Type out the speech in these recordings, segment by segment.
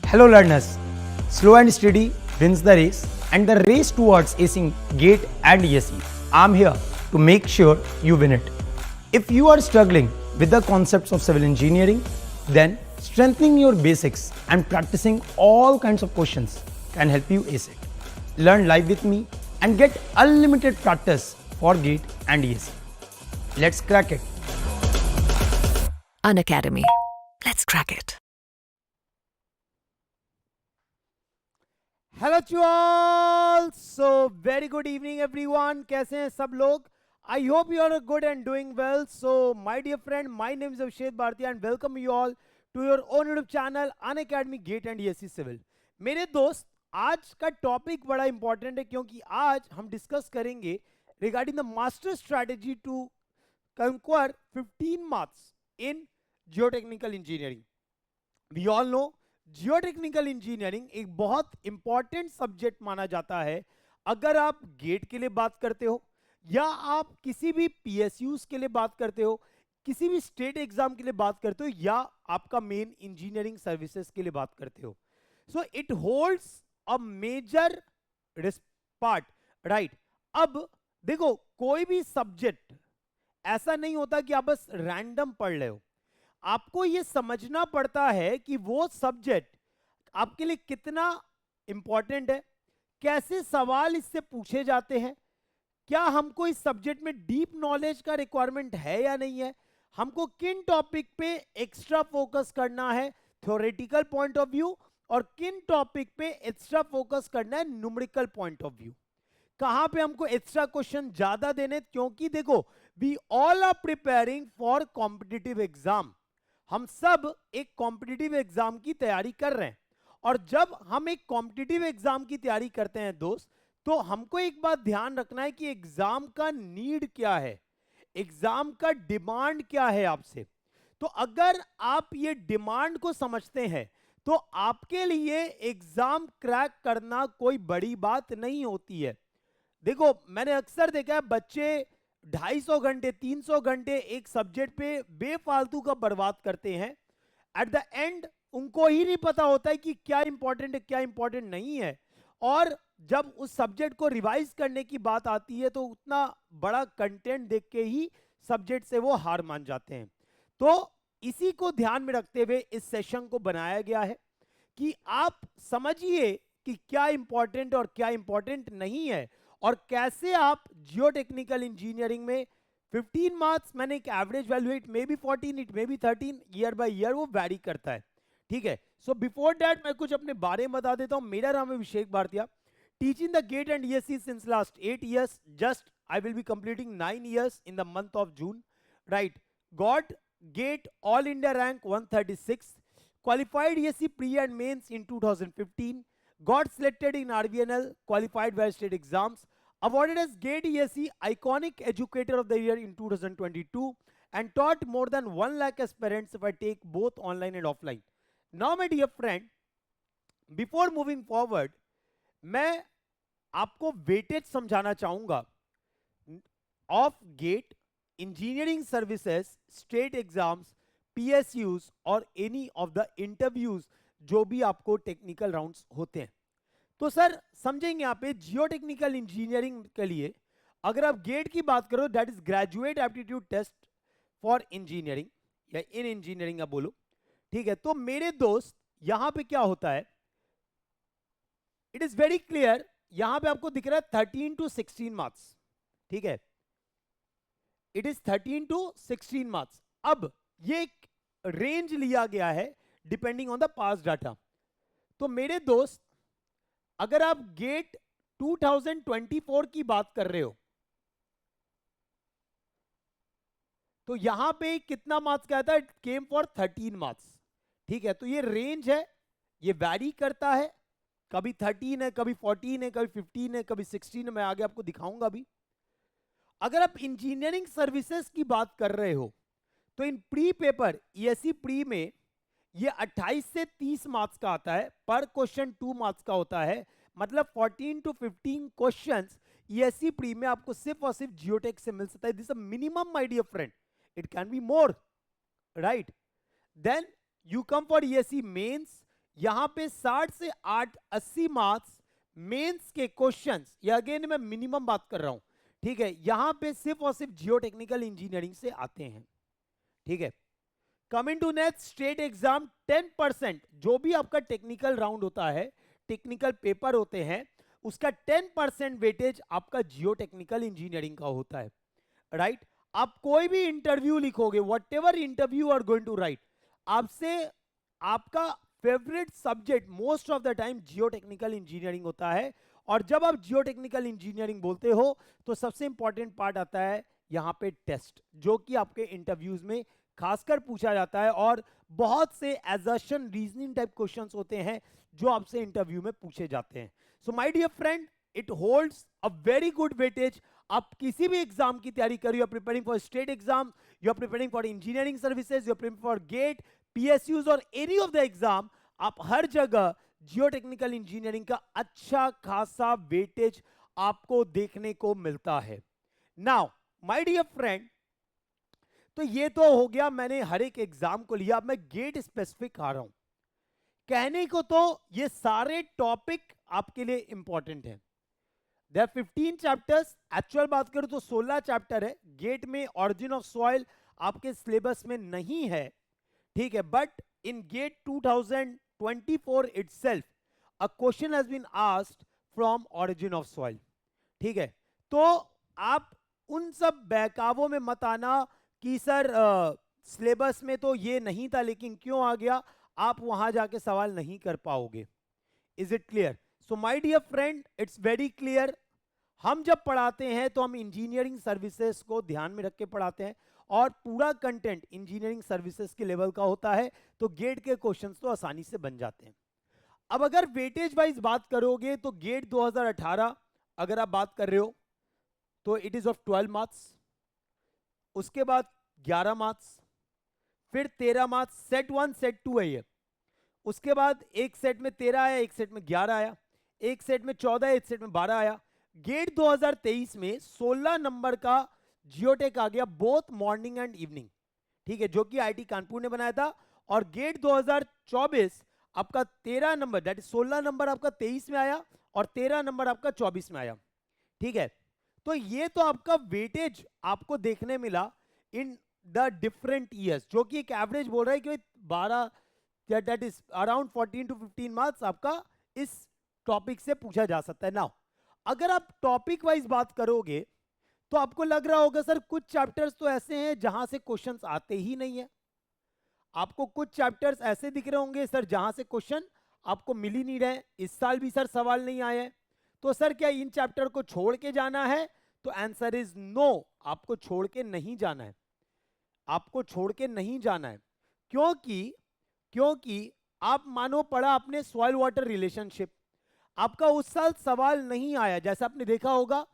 Hello learners, slow and steady wins the race and the race towards acing GATE and ESE. I'm here to make sure you win it. If you are struggling with the concepts of civil engineering, then strengthening your basics and practicing all kinds of questions can help you ace it. Learn live with me and get unlimited practice for GATE and ESE. Let's crack it. Unacademy. Let's crack it. Hello to all so very good evening everyone. कैसे हैं सब लोग? I hope you are good and doing well. So my dear friend, my name is Abhishek Bharti and welcome you all to your own YouTube channel Unacademy GATE and ESE civil. मेरे दोस्त, आज का topic बड़ा important है क्योंकि आज हम discuss करेंगे regarding the master strategy to conquer 15 marks in geotechnical engineering. We all know geotechnical engineering एक बहुत इंपॉर्टेंट सब्जेक्ट माना जाता है. अगर आप गेट के लिए बात करते हो या आप किसी भी पीएसयूज के लिए बात करते हो, किसी भी स्टेट एग्जाम के लिए बात करते हो, या आपका मेन इंजीनियरिंग सर्विसेज के लिए बात करते हो, so it holds a major part, right? अब देखो, कोई भी सब्जेक्ट ऐसा नहीं होता कि आप बस रैंडम पढ़ रहे हो. आपको यह समझना पड़ता है कि वो सब्जेक्ट आपके लिए कितना इंपॉर्टेंट है, कैसे सवाल इससे पूछे जाते हैं, क्या हमको इस सब्जेक्ट में डीप नॉलेज का रिक्वायरमेंट है या नहीं है, हमको किन टॉपिक पे एक्स्ट्रा फोकस करना है थ्योरेटिकल पॉइंट ऑफ व्यू, और किन टॉपिक पे एक्स्ट्रा फोकस करना है न्यूमेरिकल पॉइंट ऑफ व्यू, कहां पे हमको एक्स्ट्रा क्वेश्चन ज्यादा देने. क्योंकि देखो, we all are preparing for competitive exam. हम सब एक कॉम्पिटिटिव एग्जाम की तैयारी कर रहे हैं, और जब हम एक कॉम्पिटिटिव एग्जाम की तैयारी करते हैं दोस्त, तो हमको एक बात ध्यान रखना है कि एग्जाम का नीड क्या है, एग्जाम का डिमांड क्या है आपसे. तो अगर आप ये डिमांड को समझते हैं तो आपके लिए एग्जाम क्रैक करना कोई बड़ी बात नहीं होती है. देखो, मैंने अक्सर देखा है बच्चे 250 घंटे 300 घंटे एक सब्जेक्ट पे बेफालतू का बर्बाद करते हैं. एट द एंड उनको ही नहीं पता होता है कि क्या इंपॉर्टेंट है, क्या इंपॉर्टेंट नहीं है, और जब उस सब्जेक्ट को रिवाइज करने की बात आती है तो उतना बड़ा कंटेंट देख के ही सब्जेक्ट से वो हार मान जाते हैं. तो इसी को ध्यान में रखते हुए इस सेशन को बनाया गया है कि आप समझिए कि क्या इंपॉर्टेंट और क्या इंपॉर्टेंट नहीं है, और कैसे आप जियोटेक्निकल इंजीनियरिंग में 15 मार्क्स, मैंने एक average value, it may be 14, it may be 13, year by year वो वैरी करता है. ठीक है. सो बिफोर दैट मैं कुछ अपने बारे में बता देता हूं. मेरा नाम है Abhishek Bhartiya, teaching the GATE and ESE since last 8 years. Just I will be completing 9 years in the month of June, right? Got GATE all India rank 136, qualified ESC pre and mains in 2015, got selected in RVNL, qualified via state exams, awarded as GATE ESC Iconic Educator of the Year in 2022, and taught more than 1 lakh aspirants if I take both online and offline. Now my dear friend, before moving forward, मैं आपको weightage समझाना चाहूंगा of GATE, engineering services, state exams, PSUs और any of the interviews जो भी आपको technical rounds होते हैं. तो सर समझेंगे यहाँ पे जियोटेक्निकल इंजीनियरिंग के लिए अगर आप गेट की बात करो, that is graduate aptitude test for engineering या इन इंजीनियरिंग आप बोलो. ठीक है. तो मेरे दोस्त, यहां पे क्या होता है, इट इज वेरी क्लियर. यहां पे आपको दिख रहा है 13 to 16 मार्क्स. ठीक है. It is 13 to 16 marks. अब ये एक रेंज लिया गया है depending on the pass data. तो मेरे दोस्त, अगर आप गेट 2024 की बात कर रहे हो तो यहां पे कितना मार्क्स का था? It came for 13 marks. ठीक है. तो ये रेंज है, ये वैरी करता है, कभी 13 है, कभी 14 है, कभी 15 है, कभी 16 है. मैं आगे आपको दिखाऊंगा अभी. अगर आप इंजीनियरिंग सर्विसेज की बात कर रहे हो तो इन प्री पेपर ईएससी प्री में ये 28 से 30 मार्क्स का आता है. पर क्वेश्चन 2 मार्क्स का होता है. मतलब 14 to 15 क्वेश्चंस ईएससी प्री में आपको सिर्फ और सिर्फ जियोटेक से मिल सकता है. This is minimum my dear friend. It can be more, right? Then you come for ESE mains, यहां पे 60 से 80 मार्क्स मेंस के क्वेश्चंस, ये अगेन मैं मिनिमम बात कर रहा हूं, ठीक है, यहां पे सिर्फ और सिर्फ जियो टेक्निकल इंजीनियरिंग से आते हैं, ठीक है। Coming to next state exam, 10% जो भी आपका टेक्निकल राउंड होता है, टेक्निकल पेपर होते हैं, उसका 10% वेटेज आपका जियो टेक्निकल इंजीनियरिंग का होता है, राइट। आप कोई भी इंटरव्यू लिखोगे, whatever interview are going to write, आपसे आपका favourite subject most of the time geotechnical engineering होता है। और जब आप जियो टेक्निकल इंजीनियरिंग बोलते हो तो सबसे इंपॉर्टेंट पार्ट आता है यहां पे टेस्ट, जो कि आपके इंटरव्यूज में खासकर पूछा जाता है, और बहुत से एजर्शन रीजनिंग टाइप क्वेश्चंस होते हैं जो आपसे इंटरव्यू में पूछे जाते हैं। So my dear friend, it holds a very good weightage. आप किसी भी एग्जाम की तैयारी करो, you are preparing for state exam, you are preparing for engineering services, you are preparing for GATE, PSUs और एनी ऑफ द एग्जाम, आप हर जगह जियो टेक्निकल इंजीनियरिंग का अच्छा खासा वेटेज आपको देखने को मिलता है। नाउ माय डियर फ्रेंड, तो ये तो हो गया, मैंने हर एक एग्जाम को लिया, अब मैं गेट स्पेसिफिक आ रहा हूं। कहने को तो ये सारे टॉपिक आपके लिए इंपॉर्टेंट हैं। देयर 15 चैप्टर्स, एक्चुअल बात करूं तो 16 चैप्टर है। गेट में ऑरिजिन ऑफ सॉइल आपके सिलेबस में नहीं है, ठीक है, but in GATE 2024 itself a question has been asked from origin of soil, ठीक है। तो आप उन सब बहकावों में मत आना कि सर सिलेबस में तो ये नहीं था लेकिन क्यों आ गया, आप वहां जाके सवाल नहीं कर पाओगे। Is it clear? So my dear friend, it's very clear. हम जब पढ़ाते हैं तो हम इंजीनियरिंग सर्विसेज को ध्यान में रख के पढ़ाते हैं, और पूरा कंटेंट इंजीनियरिंग सर्विसेज के लेवल का होता है, तो गेट के क्वेश्चंस तो आसानी से बन जाते हैं। अब अगर वेटेज वाइज बात करोगे तो गेट 2018 अगर आप बात कर रहे हो तो इट इज ऑफ 12 मार्क्स, उसके बाद 11 मार्क्स, फिर 13 मार्क्स, सेट 1 सेट 2 है ये, उसके बाद एक सेट में 13 आया, एक सेट में 11 आया, एक सेट में 14, एक सेट में 12 आया। गेट 2023 में 16 नंबर का जियोटेक आ गया, बोथ मॉर्निंग एंड इवनिंग, ठीक है, जो कि आईटी कानपुर ने बनाया था। और गेट 2024 आपका 13 नंबर, दैट इज 16 नंबर आपका 23 में आया और 13 नंबर आपका 24 में आया, ठीक है। तो ये तो आपका वेटेज आपको देखने मिला इन द डिफरेंट ईयर्स, जो कि एक एवरेज बोल रहा है कि 12, that is around 14 to 15 marks आपका इस टॉपिक से पूछा जा सकता है। नाउ अगर आप टॉपिक वाइज बात करोगे तो आपको लग रहा होगा सर कुछ चैप्टर्स तो ऐसे हैं जहां से क्वेश्चंस आते ही नहीं है। आपको कुछ चैप्टर्स ऐसे दिख रहे होंगे सर जहां से क्वेश्चन आपको मिल ही नहीं रहे, इस साल भी सर सवाल नहीं आए हैं, तो सर क्या इन चैप्टर को छोड़ के जाना है? तो आंसर इज नो, आपको छोड़ के नहीं जाना है, आपको छोड़ के नहीं जाना है। क्योंकि आप मानो पढ़ा आपने सॉइल वाटर रिलेशनशिप, आपका उस साल सवाल नहीं आया, जैसा आपने देखा होगा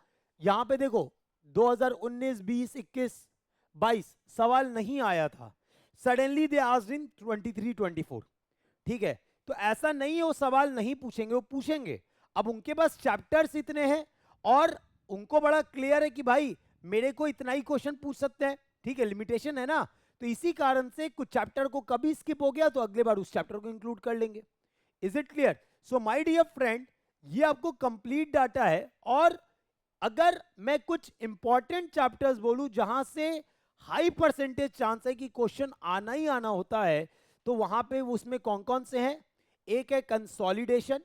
यहां पे देखो 2019, 20, 21, 22 सवाल नहीं आया था, सडनली दे आस्क्ड इन 23, 24, ठीक है। तो ऐसा नहीं है वो सवाल नहीं पूछेंगे, वो पूछेंगे। अब उनके पास चैप्टर्स इतने हैं और उनको बड़ा क्लियर है कि भाई मेरे को इतना ही क्वेश्चन पूछ सकते हैं, ठीक है, लिमिटेशन है ना, तो इसी कारण से कुछ चैप्टर को कभी स्किप हो गया तो अगले बार उस चैप्टर को इंक्लूड कर लेंगे। Is it clear? So my dear friend, ये आपको कंप्लीट डाटा है, और अगर मैं कुछ इंपॉर्टेंट चैप्टर्स बोलूं जहां से हाई परसेंटेज चांस है कि क्वेश्चन आना ही आना होता है, तो वहां पे उसमें कौन कौन से हैं? एक है कंसोलिडेशन,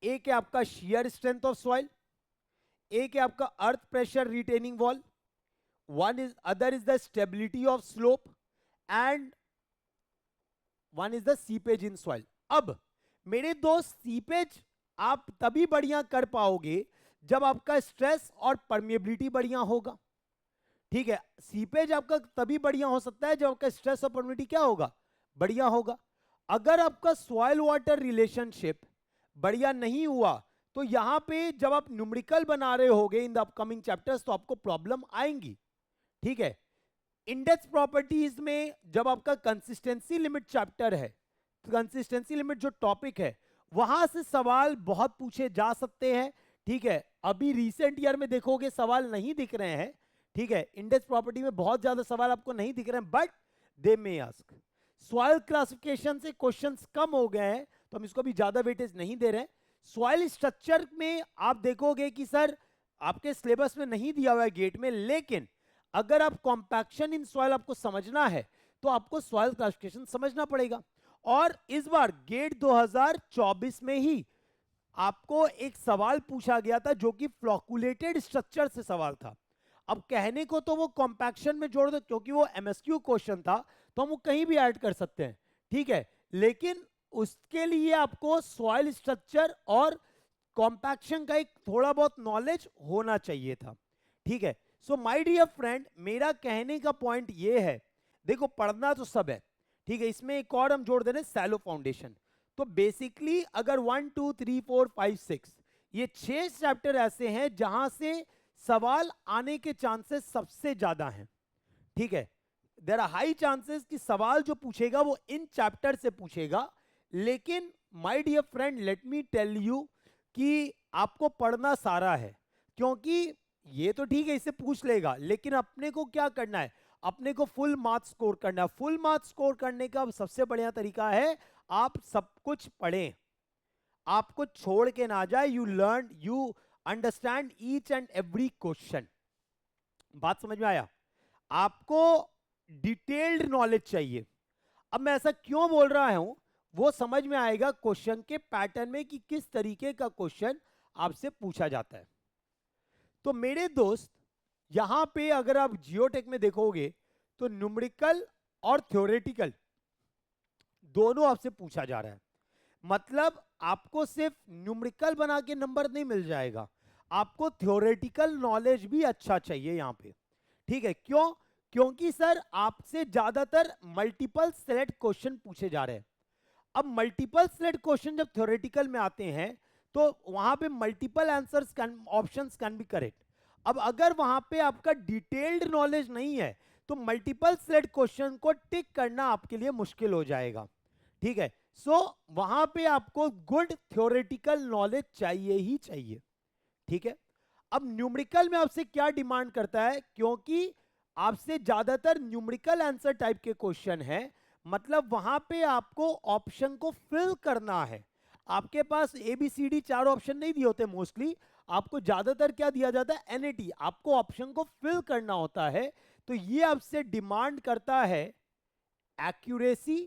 एक है आपका शियर स्ट्रेंथ ऑफ सॉइल, एक है आपका earth pressure retaining wall, other is the stability of slope, and one is the seepage in soil. अब मेरे दोस्त, सीपेज आप तभी बढ़िया कर पाओगे जब आपका स्ट्रेस और परमिएबिलिटी बढ़िया होगा, ठीक है। सीपेज आपका तभी बढ़िया हो सकता है जब आपका स्ट्रेस और परमिएबिलिटी क्या होगा? बढ़िया होगा। अगर आपका सॉइल वाटर रिलेशनशिप बढ़िया नहीं हुआ तो यहां पे जब आप न्यूमेरिकल बना रहे होगे इन द अपकमिंग चैप्टर्स तो आपको प्रॉब्लम आएंगी, ठीक है। इंडेक्स प्रॉपर्टीज में जब आपका कंसिस्टेंसी लिमिट चैप्टर है, कंसिस्टेंसी लिमिट जो टॉपिक है, वहां से सवाल बहुत पूछे जा सकते हैं, ठीक है। अभी रिसेंट ईयर में देखोगे सवाल नहीं दिख रहे हैं, ठीक है, इंडेक्स प्रॉपर्टी में बहुत ज्यादा सवाल आपको नहीं दिख रहे हैं, but they may ask. Soil classification से क्वेश्चंस कम हो गए हैं तो हम इसको भी ज्यादा वेटेज नहीं दे रहे हैं। सॉइल स्ट्रक्चर में आप देखोगे कि सर आपके सिलेबस में नहीं दिया हुआ है गेट में, लेकिन अगर आप कॉम्पैक्शन इन सॉइल आपको समझना है तो आपको सॉइल क्लासिफिकेशन समझना पड़ेगा। और इस बार गेट 2024 में ही आपको एक सवाल पूछा गया था जो कि फ्लॉकुलेटेड स्ट्रक्चर से सवाल था। अब कहने को तो वो कॉम्पैक्शन में जोड़ दो क्योंकि वो एमएसक्यू क्वेश्चन था, तो हम वो कहीं भी ऐड कर सकते हैं, ठीक है, लेकिन उसके लिए आपको सॉइल स्ट्रक्चर और कॉम्पैक्शन का एक थोड़ा बहुत नॉलेज होना चाहिए था, ठीक है। सो माय डियर फ्रेंड, मेरा कहने का पॉइंट ये है, देखो पढ़ना तो सब है, ठीक है, इसमें एक और हम जोड़ दे रहे हैं सैलो फाउंडेशन। तो बेसिकली अगर 1 2 3 4 5 6 ये 6 चैप्टर ऐसे हैं जहां से सवाल आने के चांसेस सबसे ज्यादा हैं, ठीक है। देयर आर हाई चांसेस कि सवाल जो पूछेगा वो इन चैप्टर से पूछेगा। लेकिन my dear friend, let me tell you कि आपको पढ़ना सारा है, क्योंकि ये तो ठीक है इसे पूछ लेगा, लेकिन अपने को क्या करना है, अपने को फुल मार्क्स स्कोर करना है। फुल मार्क्स स्कोर करने का सबसे बढ़िया तरीका है आप सब कुछ पढ़ें, आपको छोड़ के ना जाए। You learn, you understand each and every question. बात समझ में आया? आपको डिटेल्ड नॉलेज चाहिए। अब मैं ऐसा क्यों बोल रहा हूं वो समझ में आएगा क्वेश्चन के पैटर्न में कि किस तरीके का क्वेश्चन आपसे पूछा जाता है। तो मेरे दोस्त, यहां पे अगर आप जियोटेक में देखोगे तो न्यूमेरिकल और थ्योरेटिकल दोनों आपसे पूछा जा रहा है। मतलब आपको सिर्फ न्यूमेरिकल बना के नंबर नहीं मिल जाएगा, आपको थ्योरेटिकल नॉलेज भी अच्छा चाहिए यहां पे, ठीक है। क्यों? क्योंकि सर आपसे ज्यादातर मल्टीपल सेलेक्ट क्वेश्चन पूछे जा रहे हैं। अब मल्टीपल सेलेक्ट क्वेश्चन जब थ्योरेटिकल में आते हैं तो वहां पे multiple answers options can be correct. अब अगर वहां पे आपका डिटेल्ड नॉलेज नहीं है तो मल्टीपल सेलेक्ट क्वेश्चन को टिक करना आपके लिए मुश्किल हो जाएगा, ठीक है। सो वहां पे आपको गुड थ्योरेटिकल नॉलेज चाहिए ही चाहिए, ठीक है। अब न्यूमेरिकल में आपसे क्या डिमांड करता है, क्योंकि आपसे ज्यादातर न्यूमेरिकल आंसर टाइप के क्वेश्चन है, मतलब वहां पे आपको ऑप्शन को फिल करना है। आपके पास ABCD 4 ऑप्शन नहीं दिए होते मोस्टली, आपको ज्यादातर क्या दिया जाता है, NAT, आपको ऑप्शन को फिल करना होता है। तो ये आपसे डिमांड करता है एक्यूरेसी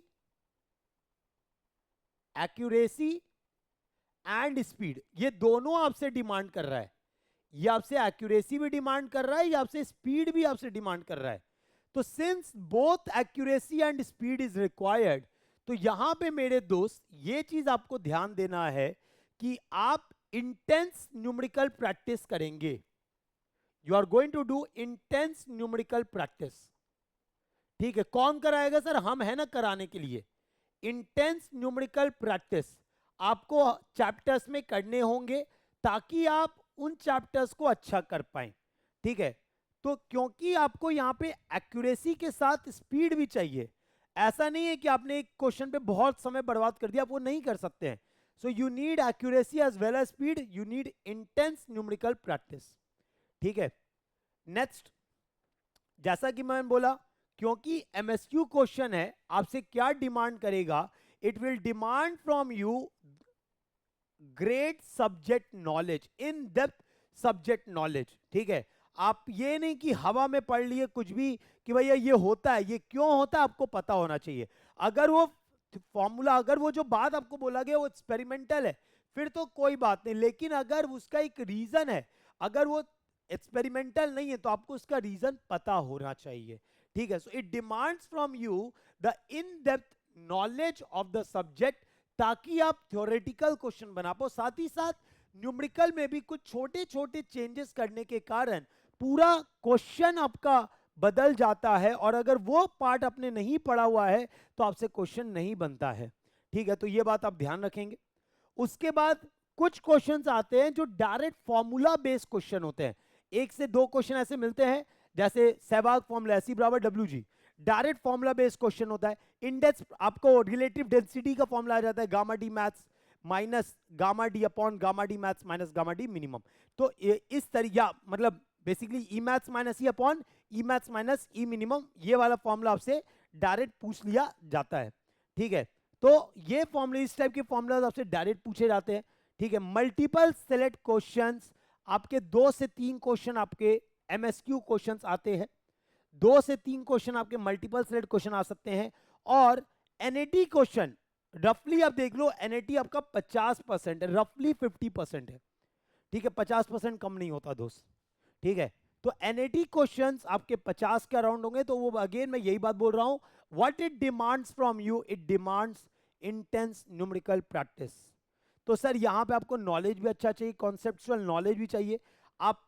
एंड स्पीड, ये दोनों आपसे डिमांड कर रहा है। ये आपसे एक्यूरेसी भी डिमांड कर रहा है, ये आपसे स्पीड भी आपसे डिमांड कर रहा है। तो since both accuracy and speed is required, तो यहां पे मेरे दोस्त ये चीज आपको ध्यान देना है कि आप इंटेंस न्यूमेरिकल प्रैक्टिस करेंगे। You are going to do intense numerical practice, ठीक है। कौन कराएगा सर? हम है ना कराने के लिए। इंटेंस न्यूमेरिकल प्रैक्टिस आपको चैप्टर्स में करने होंगे ताकि आप उन चैप्टर्स को अच्छा कर पाएं, ठीक है। तो क्योंकि आपको यहां पे एक्यूरेसी के साथ स्पीड भी चाहिए, ऐसा नहीं है कि आपने एक क्वेश्चन पे बहुत समय बर्बाद कर दिया, आप वो नहीं कर सकते हैं। So you need accuracy as well as speed, you need intense numerical practice, ठीक है। नेक्स्ट, जैसा कि मैंने बोला, क्योंकि एमएसक्यू क्वेश्चन है, आपसे क्या डिमांड करेगा, it will demand from you great subject knowledge, in depth subject knowledge, ठीक है। आप ये नहीं कि हवा में पढ़ लिए कुछ भी कि भैया ये होता है, ये क्यों होता है, आपको पता होना चाहिए। अगर वो फॉर्मूला, अगर वो जो बात आपको बोला गया वो एक्सपेरिमेंटल है फिर तो कोई बात नहीं, लेकिन अगर उसका एक रीजन है, अगर वो एक्सपेरिमेंटल नहीं है तो आपको उसका रीजन पता होना चाहिए, ठीक है। So it demands from you the in depth knowledge of the subject, ताकि आप थ्योरेटिकल क्वेश्चन बना पाओ। साथ ही साथ न्यूमेरिकल में भी कुछ छोटे छोटे चेंजेस करने के कारण पूरा क्वेश्चन आपका बदल जाता है, और अगर वो पार्ट आपने नहीं पढ़ा हुआ है तो आपसे क्वेश्चन नहीं बनता है, ठीक है। तो ये बात आप ध्यान रखेंगे। उसके बाद कुछ क्वेश्चंस आते हैं जो डायरेक्ट फॉर्मूला बेस्ड क्वेश्चन होते हैं। 1 से 2 क्वेश्चन ऐसे मिलते हैं, जैसे Sehwag formula C = WG, direct formula based question होता है। इंडेक्स, आपको रिलेटिव डेंसिटी का फॉर्मूला आ जाता है gamma D maths minus gamma D upon gamma D maths minus gamma D minimum. तो इस तरीका, मतलब बेसिकली ई मैथ्स माइनस ई अपॉन ई मैथ्स माइनस ई मिनिमम, ये वाला फॉर्मूला आपसे डायरेक्ट पूछ लिया जाता है, ठीक है। तो ये फॉर्मूले, इस टाइप के फॉर्मूलाज आपसे डायरेक्ट पूछे जाते हैं, ठीक है। मल्टीपल सेलेक्ट क्वेश्चंस, आपके 2 से 3 क्वेश्चन आपके एमएसक्यू क्वेश्चंस आते हैं, 2 से 3 क्वेश्चन आपके मल्टीपल सेलेक्ट क्वेश्चन आ सकते हैं। और एनएटी क्वेश्चन रफली आप देख लो, एनएटी आपका 50% है, रफली 50% है, ठीक है, 50% कम नहीं होता दोस्त, ठीक है। तो एनएटी क्वेश्चंस आपके 50 के अराउंड होंगे। तो वो अगेन मैं यही बात बोल रहा हूं, what it demands from you, it demands intense numerical practice. तो सर यहां पे आपको नॉलेज भी अच्छा चाहिए, कॉन्सेप्चुअल नॉलेज भी चाहिए। आप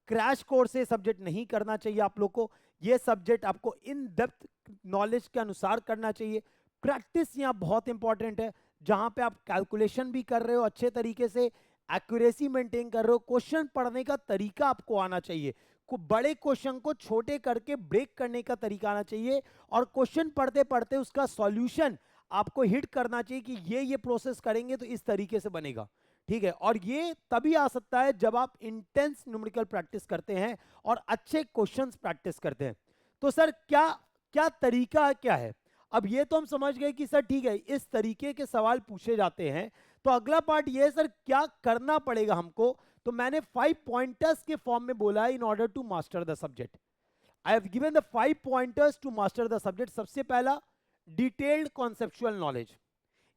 क्रैश कोर्स से सब्जेक्ट नहीं करना चाहिए आप लोग को, ये सब्जेक्ट आपको इन डेप्थ नॉलेज के अनुसार करना चाहिए। प्रैक्टिस यहाँ बहुत इंपॉर्टेंट है, जहां पे आप कैलकुलेशन भी कर रहे हो अच्छे तरीके से, एक्यूरेसी मेंटेन कर रहे हो, क्वेश्चन पढ़ने का तरीका आपको आना चाहिए, बड़े क्वेश्चन को छोटे करके ब्रेक करने का तरीका आना चाहिए, और क्वेश्चन पढ़ते पढ़ते उसका सॉल्यूशन आपको हिट करना चाहिए कि ये प्रोसेस करेंगे तो इस तरीके से बनेगा, ठीक है। और ये तभी आ सकता है जब आप इंटेंस न्यूमेरिकल प्रैक्टिस करते हैं और अच्छे क्वेश्चंस प्रैक्टिस करते हैं। तो सर क्या क्या तरीका क्या है? अब ये तो हम समझ गए कि सर ठीक है, इस तरीके के सवाल पूछे जाते हैं। तो अगला पार्ट ये है सर, क्या करना पड़ेगा हमको? तो मैंने 5 पॉइंटर्स के फॉर्म में बोला है in order to master the subject. I have given the 5 pointers to master the subject. सबसे पहला, डिटेल्ड कॉन्सेप्चुअल नॉलेज।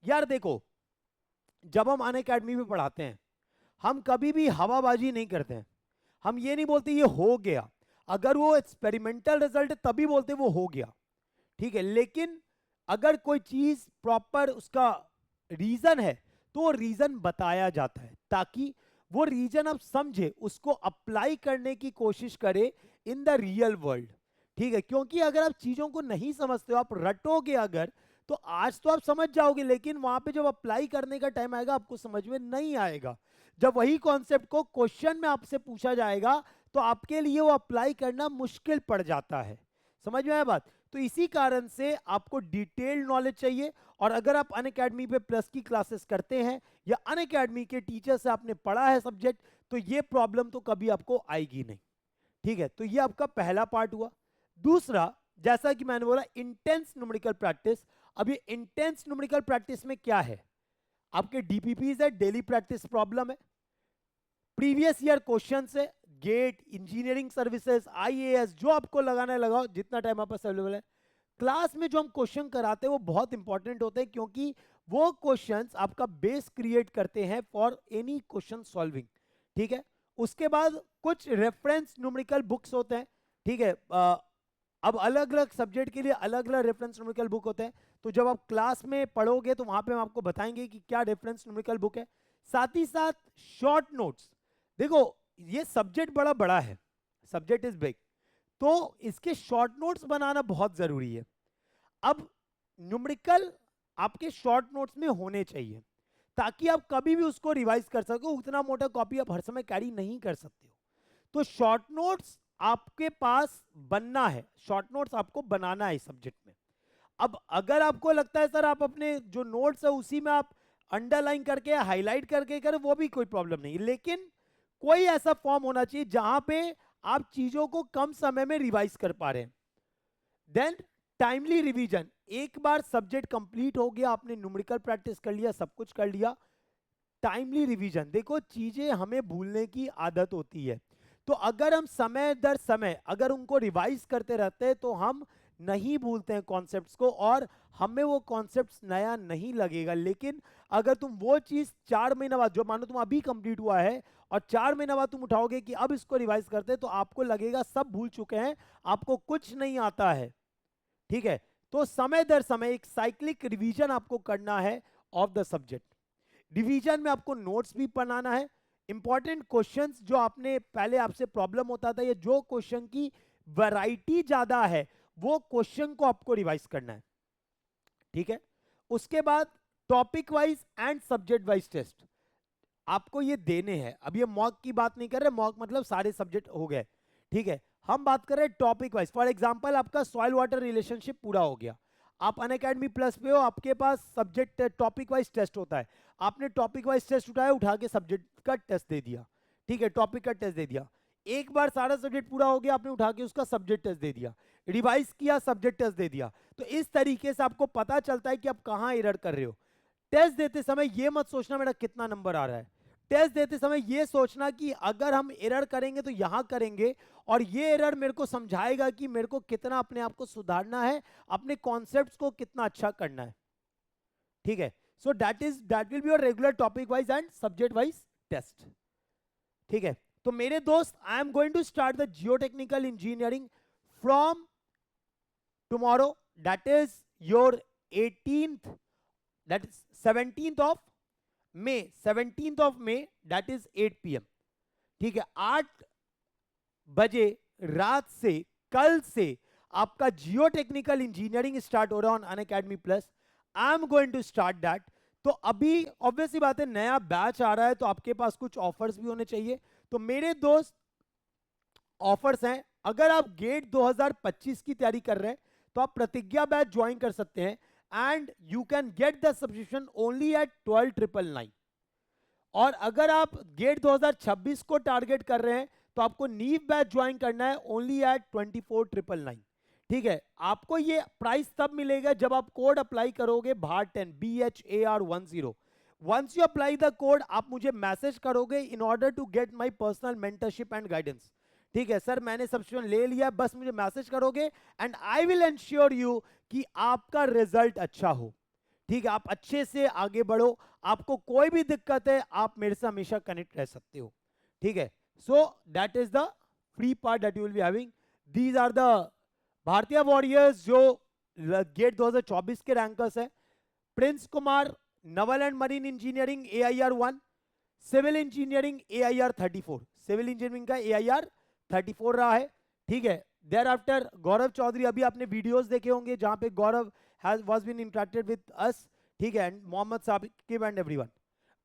यार देखो, जब हम अनअकैडमी में पढ़ाते हैं, हम कभी भी हवाबाजी नहीं करते हैं। हम ये नहीं बोलते ये हो गया, अगर वो एक्सपेरिमेंटल रिजल्ट तभी बोलते वो हो गया, ठीक है। लेकिन अगर कोई चीज प्रॉपर उसका रीजन है तो वो रीजन बताया जाता है, ताकि वो रीजन आप समझे, उसको अप्लाई करने की कोशिश करे इन द रियल वर्ल्ड, ठीक है। क्योंकि अगर आप चीजों को नहीं समझते हो, आप रटोगे अगर, तो आज तो आप समझ जाओगे, लेकिन वहां पे जब अप्लाई करने का टाइम आएगा आपको समझ में नहीं आएगा। जब वही कॉन्सेप्ट को क्वेश्चन में आपसे पूछा जाएगा तो आपके लिए वो अप्लाई करना मुश्किल पड़ जाता है। समझ में आया बात? तो इसी कारण से आपको डिटेल्ड नॉलेज चाहिए। और अगर आप अनअकैडमी पे प्लस की क्लासेस करते हैं या अनअकैडमी के टीचर से आपने पढ़ा है सब्जेक्ट, तो ये प्रॉब्लम तो कभी आपको आएगी नहीं, ठीक है। तो ये आपका पहला पार्ट हुआ। दूसरा, जैसा कि मैंने बोला, इंटेंस न्यूमेरिकल प्रैक्टिस। अब ये इंटेंस न्यूमेरिकल प्रैक्टिस में क्या है? आपके डीपीपीज है, डेली प्रैक्टिस प्रॉब्लम है, प्रीवियस ईयर क्वेश्चंस है, गेट, इंजीनियरिंग सर्विसेज, आईएएस, जो आपको लगाना है लगाओ, जितना टाइम आप पास अवेलेबल है। क्लास में जो हम क्वेश्चन कराते हैं वो बहुत इंपॉर्टेंट होते हैं, क्योंकि वो क्वेश्चंस आपका बेस क्रिएट करते हैं फॉर एनी क्वेश्चन सॉल्विंग, ठीक है। उसके बाद कुछ रेफरेंस न्यूमेरिकल बुक्स होते हैं, ठीक है। अब अलग अलग सब्जेक्ट के लिए अलग अलग रेफरेंस न्यूमेरिकल बुक होते हैं, तो जब आप क्लास में पढ़ोगे तो वहां पे हम आपको बताएंगे कि क्या रेफरेंस न्यूमेरिकल बुक है। साथ ही साथ शॉर्ट नोट्स। देखो, ये सब्जेक्ट बड़ा बड़ा है, सब्जेक्ट इज बिग, तो इसके शॉर्ट नोट्स बनाना बहुत जरूरी है। अब न्यूमेरिकल आपके शॉर्ट नोट्स में होने चाहिए, ताकि आप कभी भी उसको रिवाइज कर सको। उतना मोटा कॉपी आप हर समय कैरी नहीं कर सकते हो, तो शॉर्ट नोट्स आपके पास बनना है, शॉर्ट नोट्स आपको बनाना है इस सब्जेक्ट में। अब अगर आपको लगता है सर आप अपने जो नोट्स है उसी में आप अंडरलाइन करके हाईलाइट करके करें, वो भी कोई प्रॉब्लम नहीं, लेकिन कोई ऐसा फॉर्म होना चाहिए जहां पे आप चीजों को कम समय में रिवाइज कर पा रहे हैं। Then timely revision. एक बार सब्जेक्ट कंप्लीट हो गया, आपने न्यूमेरिकल प्रैक्टिस कर लिया, सब कुछ कर लिया, टाइमली रिवीजन। देखो, चीजें हमें भूलने की आदत होती है, तो अगर हम समय दर समय अगर उनको रिवाइज करते रहते हैं तो हम नहीं भूलते हैं कॉन्सेप्ट्स को, और हमें वो कॉन्सेप्ट्स नया नहीं लगेगा। लेकिन अगर तुम वो चीज 4 महीने बाद, जो मानो तुम अभी कंप्लीट हुआ है और 4 महीने बाद तुम उठाओगे कि अब इसको रिवाइज करते हैं, तो आपको लगेगा सब भूल चुके हैं, आपको कुछ नहीं आता है, ठीक है। तो समय दर समय एक साइक्लिक रिवीजन आपको करना है ऑफ द सब्जेक्ट। रिवीजन में आपको नोट्स भी बनाना है, इंपॉर्टेंट क्वेश्चंस जो आपने पहले आपसे प्रॉब्लम होता था, या जो क्वेश्चन की वैरायटी ज्यादा है, वो क्वेश्चन को आपको रिवाइज करना है, ठीक है। उसके बाद topic wise and subject wise test आपको ये देने हैं। अब ये मॉक की बात नहीं कर रहे, मॉक मतलब सारे सब्जेक्ट हो गए, ठीक है। हम बात कर रहे हैं टॉपिक वाइज। फॉर एग्जांपल, आपका सॉइल वाटर रिलेशनशिप पूरा हो गया, आप अनअकैडमी प्लस पे हो, आपके पास सब्जेक्ट टॉपिक वाइज टेस्ट होता है, आपने टॉपिक वाइज टेस्ट उठाया, उठा के सब्जेक्ट का टेस्ट दे दिया, ठीक है, टॉपिक का टेस्ट दे दिया। एक बार सारा सब्जेक्ट पूरा हो गया, आपने उठा के उसका सब्जेक्ट टेस्ट दे दिया। रिवाइज किया, सब्जेक्ट टेस्ट दे दिया। तो इस तरीके से आपको पता चलता है कि आप कहां एरर कर रहे हो। टेस्ट देते समय ये मत सोचना मेरा कितना नंबर आ रहा है, टेस्ट देते समय ये सोचना कि अगर हम एरर करेंगे तो यहां करेंगे, और ये एरर मेरे को समझाएगा कि मेरे को कितना अपने आप को सुधारना है, अपने कॉन्सेप्ट्स को कितना अच्छा करना है। ठीक है, so that will be your regular topic wise and subject wise test. ठीक है, तो मेरे दोस्त, I am going to start the geotechnical engineering from tomorrow, that is your 18th, that is 17th of May, 17th of May, that is 8 PM। ठीक है, 8 बजे रात से कल से आपका जियो टेक्निकल इंजीनियरिंग स्टार्ट हो रहा है on Unacademy plus. I am going to start that. तो अभी ऑब्वियसली बात है, नया बैच आ रहा है तो आपके पास कुछ ऑफर्स भी होने चाहिए। तो मेरे दोस्त, ऑफर्स हैं, अगर आप गेट 2025 की तैयारी कर रहे हैं तो आप प्रतिज्ञा बैच ज्वाइन कर सकते हैं, and you can get the subscription only at 12,999। और अगर आप गेट 2026 को टारगेट कर रहे हैं तो आपको नीव बैच ज्वाइन करना है ओनली एट 24,999। ठीक है, आपको ये प्राइस तब मिलेगा जब आप कोड अप्लाई करोगे BHAR10, BHAR10। Once you apply the code, आप मुझे मैसेज करोगे in order to get my personal mentorship and guidance. ठीक है सर, मैंने सब्सक्रिप्शन ले लिया, बस मुझे मैसेज करोगे and I will ensure you कि आपका रिजल्ट अच्छा हो। ठीक है, आप अच्छे से आगे बढ़ो, आपको कोई भी दिक्कत है आप मेरे से हमेशा कनेक्ट रह सकते हो। ठीक है, so that is the free part that you will be having. These are the Bhartiya warriors जो गेट 2024 के रैंकर्स है। Prince Kumar, naval and marine engineering AIR 1, civil engineering AIR 34, civil engineering का AIR 34 रहा है। ठीक है, देयर आफ्टर गौरव चौधरी, अभी आपने वीडियोस देखे होंगे जहां पे Gaurav has was been interacted with us. ठीक है, and Mohammad Saqib and everyone,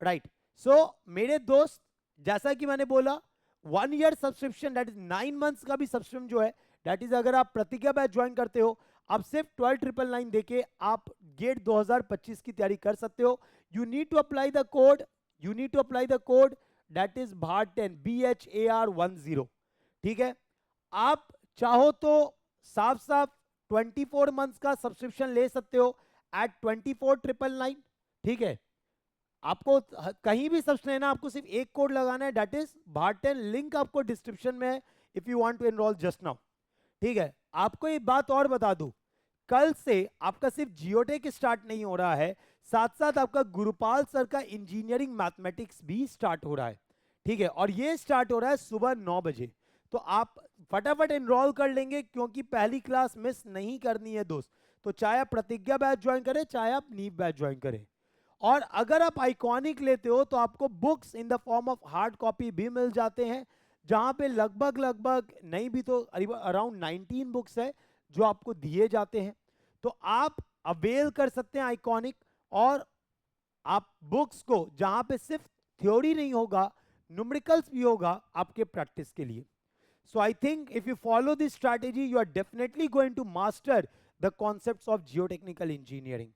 right. So मेरे दोस्त, जैसा कि मैंने बोला, 1 year subscription, that is 9 months का भी सब्सक्रिप्शन जो है, दैट इज अगर आप प्रतिज्ञा बैच ज्वाइन करते हो, आप सिर्फ 12,999 देके आप गेट 2025 की तैयारी कर सकते हो। You need to apply the code, that is BHAR10, BHAR10। ठीक है, आप चाहो तो साफ साफ 24 मंथ्स का सब्सक्रिप्शन ले सकते हो एट 24,999। ठीक है, आपको कहीं भी सब्सक्रिप्शन लेना, आपको सिर्फ एक कोड लगाना है, दैट इज BHAR10। लिंक आपको डिस्क्रिप्शन में है if you want to enrol just now. ठीक है, आपको एक बात और बता दूं, कल से आपका सिर्फ जियोटेक स्टार्ट नहीं हो रहा है, साथ साथ आपका गुरुपाल सर का इंजीनियरिंग मैथमेटिक्स भी स्टार्ट हो रहा है। ठीक है, और ये स्टार्ट हो रहा है सुबह 9 बजे। तो आप फटाफट एनरोल कर लेंगे क्योंकि पहली क्लास मिस नहीं करनी है दोस्त। तो चाहे आप प्रतिज्ञा बैच ज्वाइन करें, चाहे आप नीव बैच ज्वाइन करें। और अगर आप आइकॉनिक लेते हो तो आपको books in the form of hard copy भी मिल जाते हैं, जहां पे लगभग नहीं भी तो अराउंड 19 बुक्स है जो आपको दिए जाते हैं। तो आप अवेल कर सकते हैं आइकॉनिक, और आप बुक्स को, जहां पे सिर्फ थ्योरी नहीं होगा, न्यूमेरिकल्स भी होगा आपके प्रैक्टिस के लिए। So I think if you follow this strategy, you are definitely going to master the concepts of geotechnical engineering,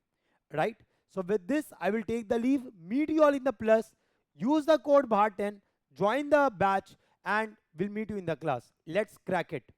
right? So with this, I will take the leave. Meet you all in the plus. Use the code BHAR10, join the batch, and we'll meet you in the class. Let's crack it.